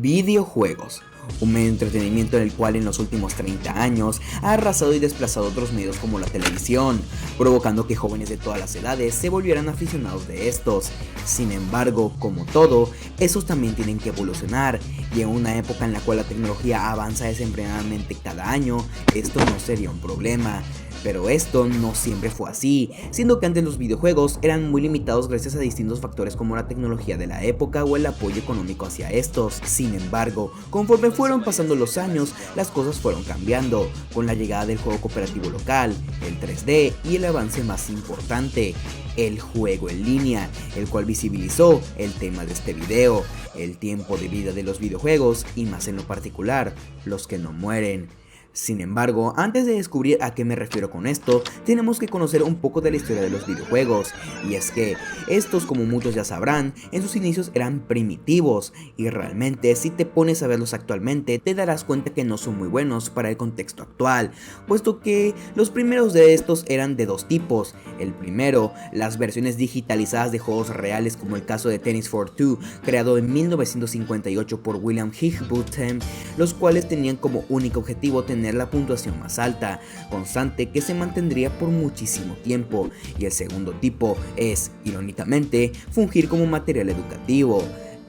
Videojuegos, un medio de entretenimiento en el cual en los últimos 30 años ha arrasado y desplazado otros medios como la televisión, provocando que jóvenes de todas las edades se volvieran aficionados de estos. Sin embargo, como todo, estos también tienen que evolucionar, y en una época en la cual la tecnología avanza desenfrenadamente cada año, esto no sería un problema. Pero esto no siempre fue así, siendo que antes los videojuegos eran muy limitados gracias a distintos factores como la tecnología de la época o el apoyo económico hacia estos. Sin embargo, conforme fueron pasando los años, las cosas fueron cambiando, con la llegada del juego cooperativo local, el 3D y el avance más importante, el juego en línea, el cual visibilizó el tema de este video, el tiempo de vida de los videojuegos y más en lo particular, los que no mueren. Sin embargo, antes de descubrir a qué me refiero con esto, tenemos que conocer un poco de la historia de los videojuegos, y es que estos, como muchos ya sabrán, en sus inicios eran primitivos, y realmente si te pones a verlos actualmente te darás cuenta que no son muy buenos para el contexto actual, puesto que los primeros de estos eran de dos tipos. El primero, las versiones digitalizadas de juegos reales, como el caso de Tennis for Two, creado en 1958 por William Higbutton, los cuales tenían como único objetivo tener la puntuación más alta, constante que se mantendría por muchísimo tiempo, y el segundo tipo es, irónicamente, fungir como material educativo.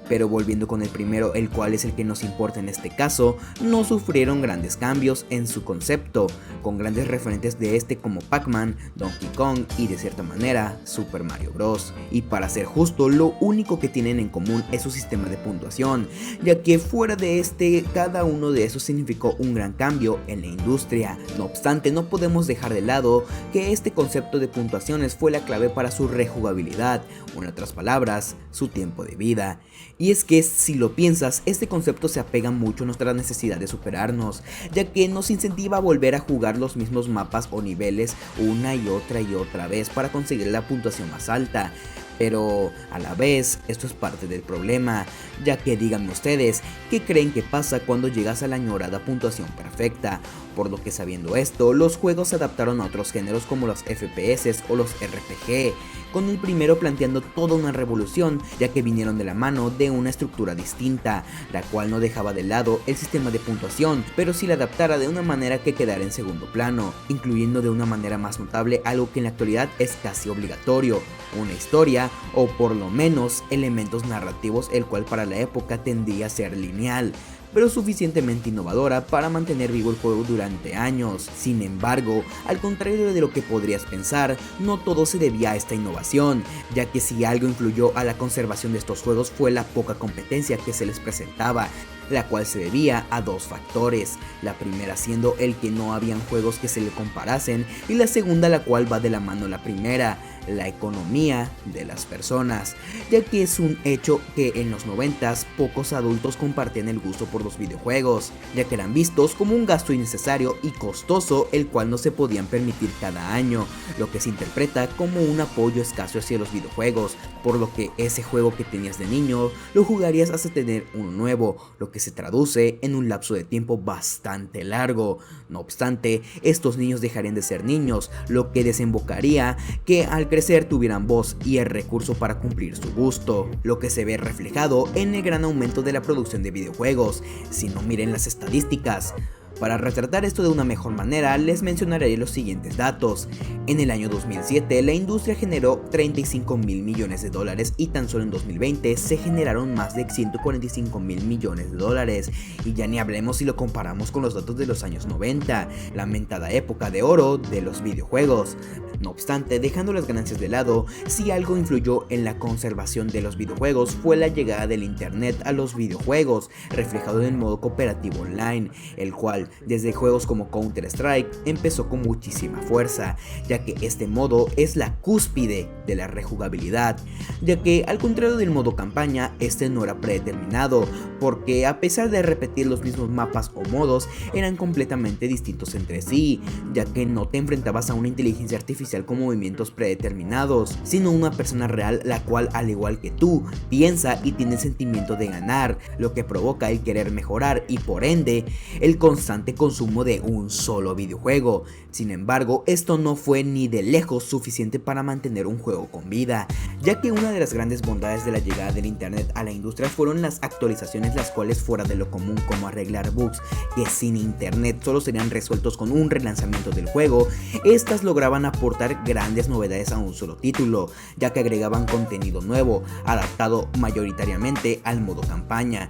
Pero volviendo con el primero, el cual es el que nos importa en este caso, no sufrieron grandes cambios en su concepto, con grandes referentes de este como Pac-Man, Donkey Kong y de cierta manera Super Mario Bros. Y para ser justo, lo único que tienen en común es su sistema de puntuación, ya que fuera de este, cada uno de esos significó un gran cambio en la industria. No obstante, no podemos dejar de lado que este concepto de puntuaciones fue la clave para su rejugabilidad, o en otras palabras, su tiempo de vida. Y es que si lo piensas, este concepto se apega mucho a nuestra necesidad de superarnos, ya que nos incentiva a volver a jugar los mismos mapas o niveles una y otra vez para conseguir la puntuación más alta. Pero a la vez esto es parte del problema, ya que díganme ustedes, ¿qué creen que pasa cuando llegas a la añorada puntuación perfecta? Por lo que sabiendo esto, los juegos se adaptaron a otros géneros como los FPS o los RPG, con el primero planteando toda una revolución, ya que vinieron de la mano de una estructura distinta, la cual no dejaba de lado el sistema de puntuación, pero sí la adaptara de una manera que quedara en segundo plano, incluyendo de una manera más notable algo que en la actualidad es casi obligatorio, una historia o por lo menos elementos narrativos, el cual para la época tendría a ser lineal, pero suficientemente innovadora para mantener vivo el juego durante años. Sin embargo, al contrario de lo que podrías pensar, no todo se debía a esta innovación, ya que si algo influyó a la conservación de estos juegos fue la poca competencia que se les presentaba, la cual se debía a dos factores, la primera siendo el que no habían juegos que se le comparasen, y la segunda, la cual va de la mano la primera, la economía de las personas, ya que es un hecho que en los 90s pocos adultos compartían el gusto por los videojuegos, ya que eran vistos como un gasto innecesario y costoso el cual no se podían permitir cada año, lo que se interpreta como un apoyo escaso hacia los videojuegos, por lo que ese juego que tenías de niño lo jugarías hasta tener uno nuevo, lo que se traduce en un lapso de tiempo bastante largo. No obstante, estos niños dejarían de ser niños, lo que desembocaría que al crecer tuvieran voz y el recurso para cumplir su gusto, lo que se ve reflejado en el gran aumento de la producción de videojuegos. Si no, miren las estadísticas. Para retratar esto de una mejor manera, les mencionaré los siguientes datos. En el año 2007, la industria generó 35 mil millones de dólares y tan solo en 2020 se generaron más de 145 mil millones de dólares. Y ya ni hablemos si lo comparamos con los datos de los años 90, la mentada época de oro de los videojuegos. No obstante, dejando las ganancias de lado, si algo influyó en la conservación de los videojuegos fue la llegada del internet a los videojuegos, reflejado en el modo cooperativo online, el cual desde juegos como Counter-Strike empezó con muchísima fuerza, ya que este modo es la cúspide de la rejugabilidad, ya que al contrario del modo campaña, este no era predeterminado, porque a pesar de repetir los mismos mapas o modos, eran completamente distintos entre sí, ya que no te enfrentabas a una inteligencia artificial con movimientos predeterminados, sino una persona real la cual, al igual que tú, piensa y tiene el sentimiento de ganar, lo que provoca el querer mejorar y por ende, el constante constante consumo de un solo videojuego. Sin embargo, esto no fue ni de lejos suficiente para mantener un juego con vida, ya que una de las grandes bondades de la llegada del internet a la industria fueron las actualizaciones, las cuales fuera de lo común, como arreglar bugs que sin internet solo serían resueltos con un relanzamiento del juego. Estas lograban aportar grandes novedades a un solo título, ya que agregaban contenido nuevo, adaptado mayoritariamente al modo campaña,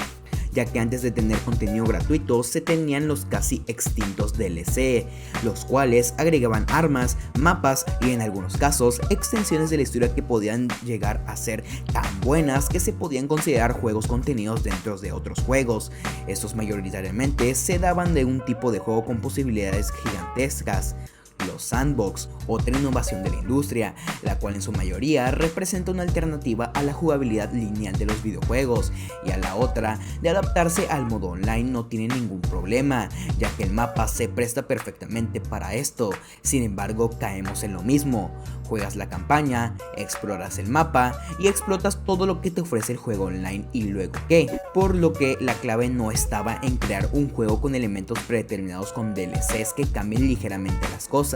ya que antes de tener contenido gratuito se tenían los casi extintos DLC, los cuales agregaban armas, mapas y en algunos casos extensiones de la historia que podían llegar a ser tan buenas que se podían considerar juegos contenidos dentro de otros juegos. Estos mayoritariamente se daban de un tipo de juego con posibilidades gigantescas, los sandbox, otra innovación de la industria, la cual en su mayoría representa una alternativa a la jugabilidad lineal de los videojuegos, y a la otra de adaptarse al modo online no tiene ningún problema, ya que el mapa se presta perfectamente para esto. Sin embargo, caemos en lo mismo: juegas la campaña, exploras el mapa y explotas todo lo que te ofrece el juego online, y luego ¿qué? Por lo que la clave no estaba en crear un juego con elementos predeterminados con DLCs que cambien ligeramente las cosas,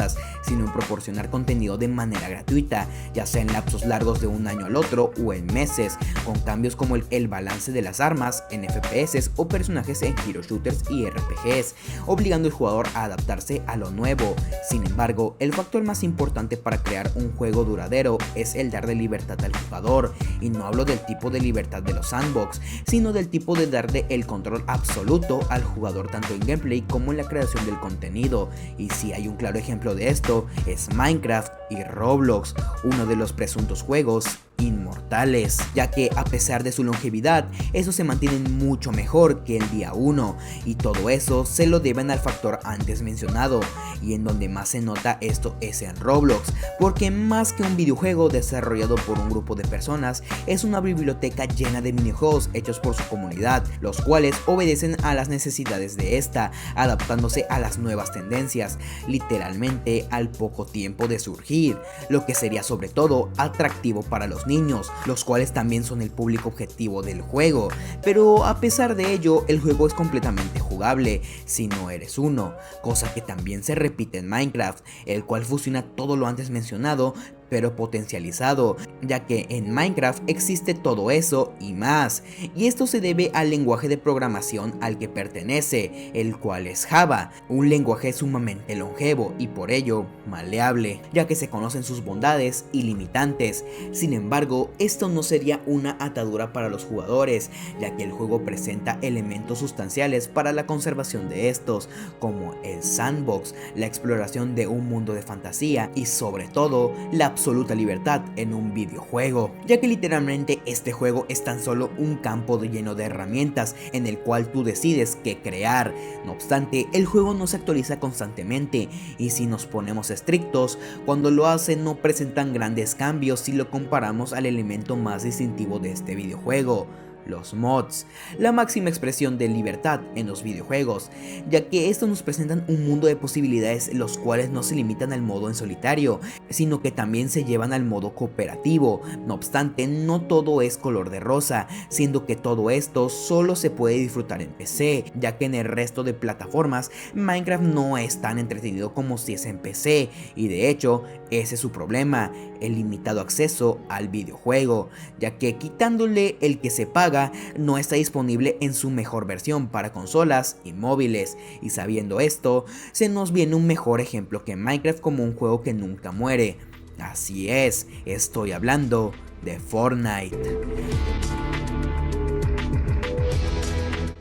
sino en proporcionar contenido de manera gratuita, ya sea en lapsos largos de un año al otro o en meses, con cambios como el balance de las armas en FPS o personajes en hero shooters y RPGs, obligando al jugador a adaptarse a lo nuevo. Sin embargo, el factor más importante para crear un juego duradero es el darle libertad al jugador, y no hablo del tipo de libertad de los sandbox, sino del tipo de darle el control absoluto al jugador tanto en gameplay como en la creación del contenido. Y si hay un claro ejemplo de esto, es Minecraft y Roblox, uno de los presuntos juegos inmortales, ya que a pesar de su longevidad, estos se mantienen mucho mejor que el día 1, y todo eso se lo deben al factor antes mencionado, y en donde más se nota esto es en Roblox, porque más que un videojuego desarrollado por un grupo de personas, es una biblioteca llena de minijuegos hechos por su comunidad, los cuales obedecen a las necesidades de esta, adaptándose a las nuevas tendencias, literalmente al poco tiempo de surgir, lo que sería sobre todo atractivo para los niños, los cuales también son el público objetivo del juego. Pero a pesar de ello, el juego es completamente jugable si no eres uno, cosa que también se repite en Minecraft, el cual fusiona todo lo antes mencionado pero potencializado, ya que en Minecraft existe todo eso y más, y esto se debe al lenguaje de programación al que pertenece, el cual es Java, un lenguaje sumamente longevo y por ello maleable, ya que se conocen sus bondades y limitantes. Sin embargo, esto no sería una atadura para los jugadores, ya que el juego presenta elementos sustanciales para la conservación de estos, como el sandbox, la exploración de un mundo de fantasía y sobre todo la absoluta libertad en un videojuego, ya que literalmente este juego es tan solo un campo lleno de herramientas en el cual tú decides qué crear. No obstante, el juego no se actualiza constantemente, y si nos ponemos estrictos, cuando lo hace no presentan grandes cambios si lo comparamos al elemento más distintivo de este videojuego: los mods, la máxima expresión de libertad en los videojuegos, ya que estos nos presentan un mundo de posibilidades, los cuales no se limitan al modo en solitario, sino que también se llevan al modo cooperativo. No obstante, no todo es color de rosa, siendo que todo esto solo se puede disfrutar en PC, ya que en el resto de plataformas Minecraft no es tan entretenido como si es en PC, y de hecho ese es su problema, el limitado acceso al videojuego, ya que quitándole el que se paga, no está disponible en su mejor versión para consolas y móviles, y sabiendo esto, se nos viene un mejor ejemplo que Minecraft como un juego que nunca muere. Así es, estoy hablando de Fortnite,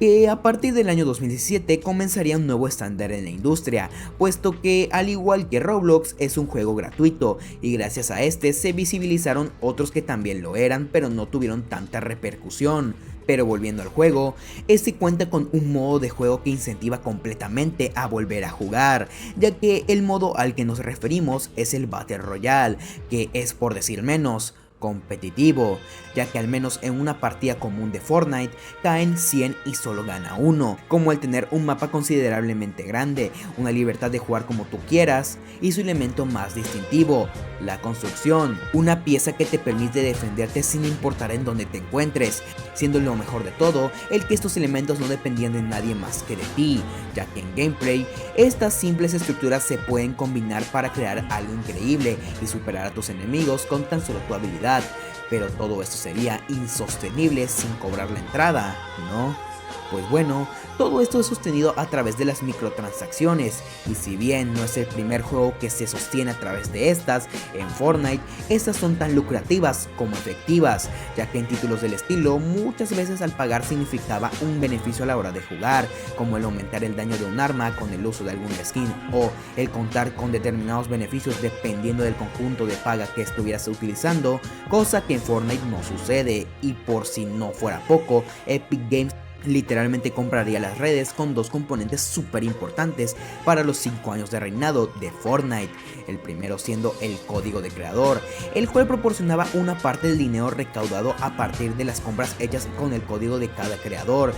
que a partir del año 2017 comenzaría un nuevo estándar en la industria, puesto que al igual que Roblox es un juego gratuito, y gracias a este se visibilizaron otros que también lo eran pero no tuvieron tanta repercusión. Pero volviendo al juego, este cuenta con un modo de juego que incentiva completamente a volver a jugar, ya que el modo al que nos referimos es el Battle Royale, que es, por decir menos, competitivo, ya que al menos en una partida común de Fortnite caen 100 y solo gana uno, como el tener un mapa considerablemente grande, una libertad de jugar como tú quieras y su elemento más distintivo, La construcción, una pieza que te permite defenderte sin importar en dónde te encuentres, siendo lo mejor de todo el que estos elementos no dependían de nadie más que de ti, ya que en gameplay estas simples estructuras se pueden combinar para crear algo increíble y superar a tus enemigos con tan solo tu habilidad, pero todo esto sería insostenible sin cobrar la entrada, ¿no? Pues bueno, todo esto es sostenido a través de las microtransacciones, y si bien no es el primer juego que se sostiene a través de estas, en Fortnite estas son tan lucrativas como efectivas, ya que en títulos del estilo muchas veces al pagar significaba un beneficio a la hora de jugar, como el aumentar el daño de un arma con el uso de algún skin, o el contar con determinados beneficios dependiendo del conjunto de paga que estuvieras utilizando, cosa que en Fortnite no sucede. Y por si no fuera poco, Epic Games literalmente compraría las redes con dos componentes súper importantes para los 5 años de reinado de Fortnite, el primero siendo el código de creador, el cual proporcionaba una parte del dinero recaudado a partir de las compras hechas con el código de cada creador,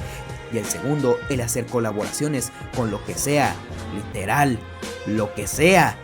y el segundo, el hacer colaboraciones con lo que sea, literal, lo que sea,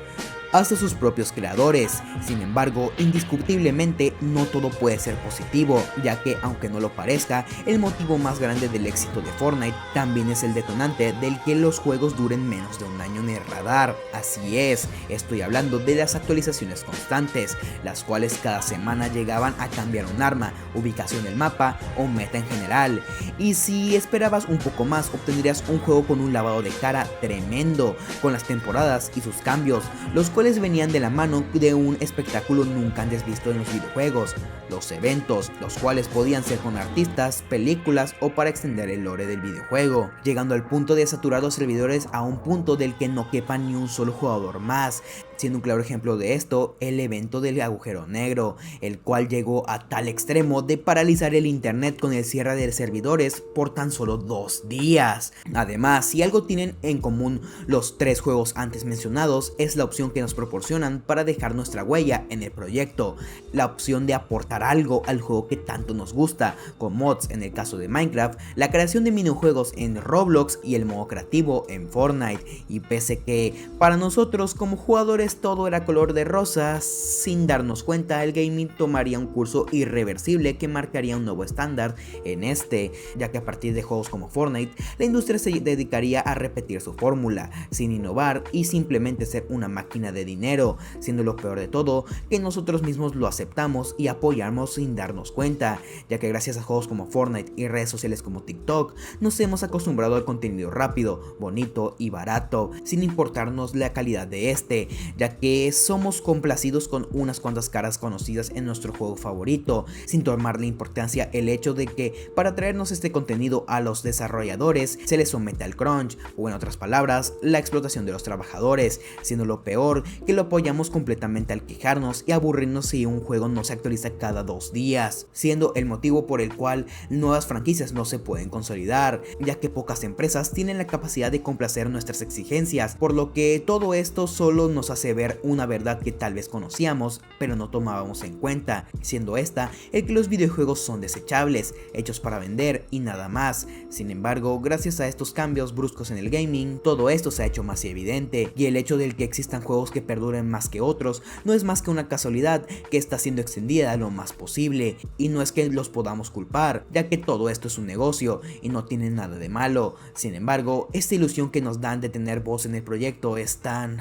hasta sus propios creadores. Sin embargo, indiscutiblemente no todo puede ser positivo, ya que aunque no lo parezca, el motivo más grande del éxito de Fortnite también es el detonante del que los juegos duren menos de un año en el radar. Así es, estoy hablando de las actualizaciones constantes, las cuales cada semana llegaban a cambiar un arma, ubicación del mapa o meta en general. Y si esperabas un poco más, obtendrías un juego con un lavado de cara tremendo, con las temporadas y sus cambios, los cuales venían de la mano de un espectáculo nunca antes visto en los videojuegos, los eventos, los cuales podían ser con artistas, películas o para extender el lore del videojuego, llegando al punto de saturar los servidores a un punto del que no quepa ni un solo jugador más, siendo un claro ejemplo de esto el evento del agujero negro, el cual llegó a tal extremo de paralizar el internet con el cierre de servidores por tan solo 2 días. Además, si algo tienen en común los 3 juegos antes mencionados, es la opción que nos proporcionan para dejar nuestra huella en el proyecto, la opción de aportar algo al juego que tanto nos gusta, con mods en el caso de Minecraft, la creación de minijuegos en Roblox y el modo creativo en Fortnite. Y pese que para nosotros como jugadores todo era color de rosas, sin darnos cuenta el gaming tomaría un curso irreversible que marcaría un nuevo estándar en este, ya que a partir de juegos como Fortnite la industria se dedicaría a repetir su fórmula, sin innovar y simplemente ser una máquina de dinero, siendo lo peor de todo que nosotros mismos lo aceptamos y apoyamos sin darnos cuenta, ya que gracias a juegos como Fortnite y redes sociales como TikTok nos hemos acostumbrado al contenido rápido, bonito y barato, sin importarnos la calidad de este, ya que somos complacidos con unas cuantas caras conocidas en nuestro juego favorito, sin tomarle importancia el hecho de que para traernos este contenido a los desarrolladores se les somete al crunch, o en otras palabras, la explotación de los trabajadores, siendo lo peor que lo apoyamos completamente al quejarnos y aburrirnos si un juego no se actualiza cada 2 días, siendo el motivo por el cual nuevas franquicias no se pueden consolidar, ya que pocas empresas tienen la capacidad de complacer nuestras exigencias, por lo que todo esto solo nos hace ver una verdad que tal vez conocíamos, pero no tomábamos en cuenta, siendo esta el que los videojuegos son desechables, hechos para vender y nada más. Sin embargo, gracias a estos cambios bruscos en el gaming, todo esto se ha hecho más evidente, y el hecho de que existan juegos que perduren más que otros no es más que una casualidad que está siendo extendida lo más posible, y no es que los podamos culpar, ya que todo esto es un negocio y no tiene nada de malo. Sin embargo, esta ilusión que nos dan de tener voz en el proyecto es tan...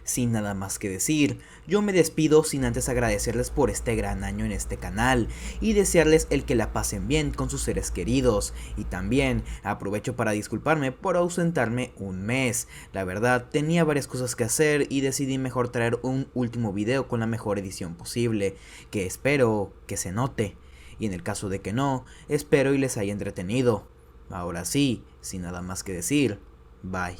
Sin nada más que decir, yo me despido sin antes agradecerles por este gran año en este canal y desearles el que la pasen bien con sus seres queridos, y también aprovecho para disculparme por ausentarme un mes. La verdad tenía varias cosas que hacer y decidí mejor traer un último video con la mejor edición posible, que espero que se note, y en el caso de que no, espero y les haya entretenido. Ahora sí, sin nada más que decir, bye.